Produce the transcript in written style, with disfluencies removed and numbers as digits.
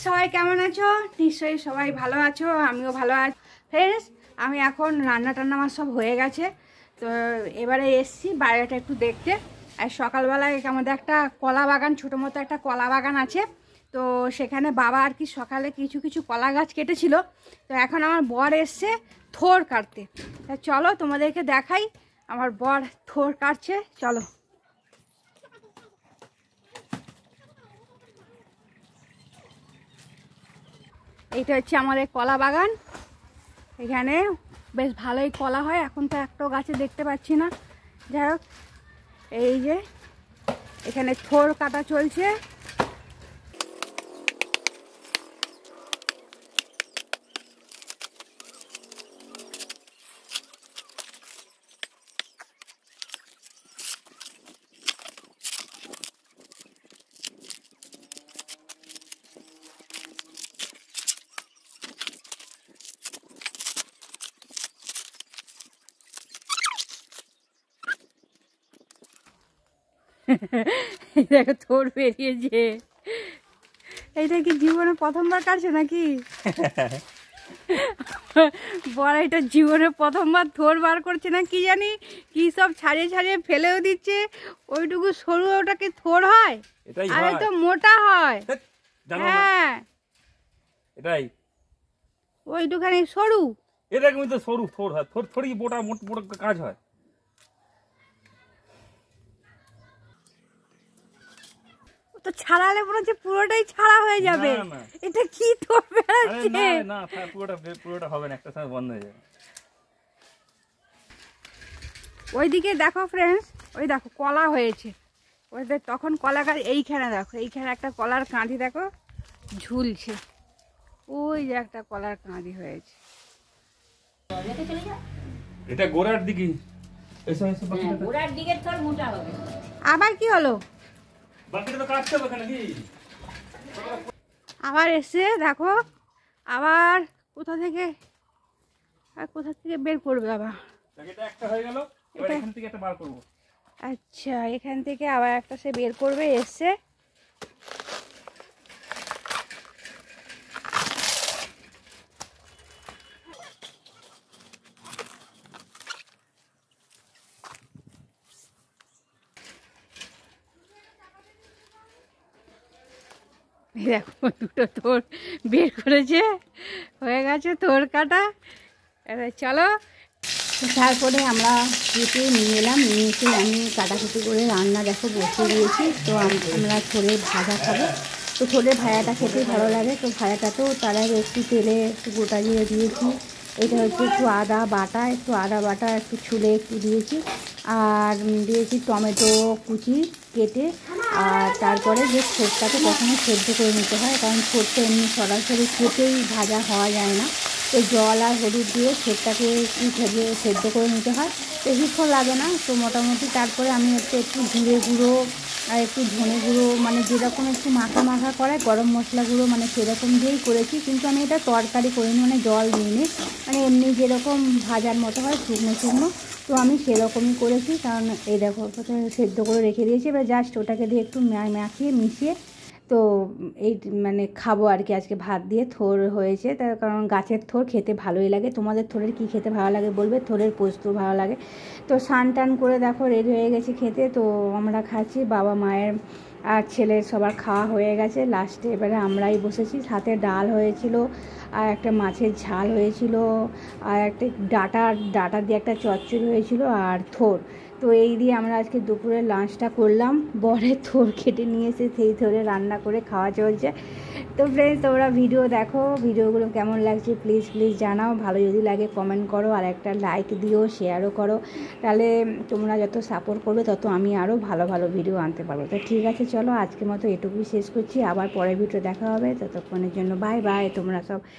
সবাই কেমন আছো? নিশ্চয়ই সবাই ভালো আছো, আমিও ভালো আছি। ফ্রেন্ডস, আমি এখন রান্না টান্না আমার সব হয়ে গেছে। তো এবারে এসছি বাইরেটা একটু দেখতে। আর সকালবেলায় আমাদের একটা কলা বাগান, ছোটো মতো একটা কলা বাগান আছে। তো সেখানে বাবা আর কি সকালে কিছু কিছু কলা গাছ কেটেছিল। তো এখন আমার বর এসছে থোর কাটতে। তা চলো তোমাদেরকে দেখাই, আমার বর থোর কাটছে, চলো। এইটা হচ্ছে আমাদের কলা বাগান। এখানে বেশ ভালোই কলা হয়। এখন তো একটাও গাছে দেখতে পাচ্ছি না। যাই হোক, এই যে এখানে থোর কাটা চলছে। দেখো থোর বেরিয়েছে। এইটা কি জীবনে প্রথমবার কাটছে নাকি? বড় এটা জীবনে প্রথমবার থোর বার করছে না কি জানি, কি সব ছাড়িয়ে ছাড়িয়ে ফেলেও দিচ্ছে। ওইটুকু সরু ওটাকে থোর হয়? আর তো মোটা হয়। হ্যাঁ, এটাই ওইটুখানি সরু। এরকমই তো সরু থোর হয়। থোর থোড়ি মোটা মোটা কাজ হয়। তো ছাড়ালে মনে হচ্ছে পুরোটাই ছাড়া হয়ে যাবে। এটা কি থোর বেরোচ্ছে? না, পুরোটা হবে না, একটা সময় বন্ধ হয়ে যাবে। ওইদিকে দেখো ফ্রেন্ডস, ওই দেখো কলা হয়েছে। ওদের তখন কলা গাছ এইখানে দেখো, এইখানে একটা কলার কাঁদি দেখো ঝুলছে। ওই যে একটা কলার কাঁদি হয়েছে। এটা গোড়ার দিকে, গোড়ার দিকে তোর মোটা হবে। আবার কি হলো? বাকিটা তো কাটতে হবে নাকি? আবার এসে দেখো, আবার কোথা থেকে বের করবে আবার। এটা একটা হয়ে গেল, এবার এখান থেকে একটা বার করব। আচ্ছা, এখান থেকে আবার একটা সে বের করবে এসে। দেখো দুটো থোর বের করেছে, হয়ে গেছে থোর কাটা। এবার চলো, তারপরে আমরা কেটে নিয়ে এলাম, নিয়ে এসে আমি কাটাকুটি করে রান্না দেখো বসিয়ে দিয়েছি। তো আমরা থোড়ের ভাজা খাবো। তো থোড়ের ভাজাটা খেতেই ভালো লাগে। তো ভাজাটাতেও তার আগে একটু তেলে একটু গোটা জিরে দিয়েছি। এটা হচ্ছে একটু আদা বাটা একটু ছুলে একটু দিয়েছি। আর দিয়েছি টমেটো কুচি কেটে। আর তারপরে যে থোড়টাকে প্রথমে সেদ্ধ করে নিতে হয়, কারণ থোড়টা এমনি সরাসরি কেটেই ভাজা হওয়া যায় না। তো জল আর হলুদ দিয়ে থোড়টাকে সেদ্ধ করে নিতে হয়। বেশিক্ষণ লাগে না। তো মোটামুটি তারপরে আমি একটু জিরে গুঁড়ো আর একটু ধনে গুঁড়ো, মানে যেরকম একটু মাখা করে গরম মশলা গুঁড়ো, মানে সেরকম দিয়েই করেছি। কিন্তু আমি এটা তরকারি করিনি, মানে জল দিইনি, মানে এমনি যেরকম ভাজার মতো হয় শুকনো। তো আমি সেরকমই করেছি, কারণ এই দেখো সেদ্ধ করে রেখে দিয়েছি। এবার জাস্ট ওটাকে দিয়ে একটু মাখিয়ে মিশিয়ে তো এই মানে খাবো আর কি। আজকে ভাত দিয়ে থোর হয়েছে, তার কারণ গাছের থোর খেতে ভালোই লাগে। তোমাদের থোরের কি খেতে ভালো লাগে বলবে। থোরের পোস্ত ভালো লাগে। তো স্নান টান করে দেখো রেডি হয়ে গেছে খেতে। তো আমরা খাচ্ছি, বাবা মায়ের আর ছেলের সবার খাওয়া হয়ে গেছে। লাস্টে এবারে আমরাই বসেছি। সাথে ডাল হয়েছিল, আর একটা মাছের ঝাল হয়েছিল, আর একটা ডাটা দিয়ে একটা চচ্চড়ি হয়েছিল, আর থোর। তো এই দিয়ে আমরা আজকে দুপুরে লাঞ্চটা করলাম। বরের থোর কেটে নিয়ে এসে সেই থোরে রান্না করে খাওয়া চলছে। তো ফ্রেন্ডস, তোমরা ভিডিও দেখো, ভিডিওগুলো কেমন লাগছে প্লিজ জানাও। ভালো যদি লাগে কমেন্ট করো, আর একটা লাইক দিও, শেয়ারও করো। তাহলে তোমরা যত সাপোর্ট করবে তত আমি আরও ভালো ভিডিও আনতে পারবো। তো ঠিক আছে, চলো আজকের মতো এটুকুই শেষ করছি। আবার পরের ভিডিও দেখা হবে। ততক্ষণের জন্য বাই বাই। তোমরা সব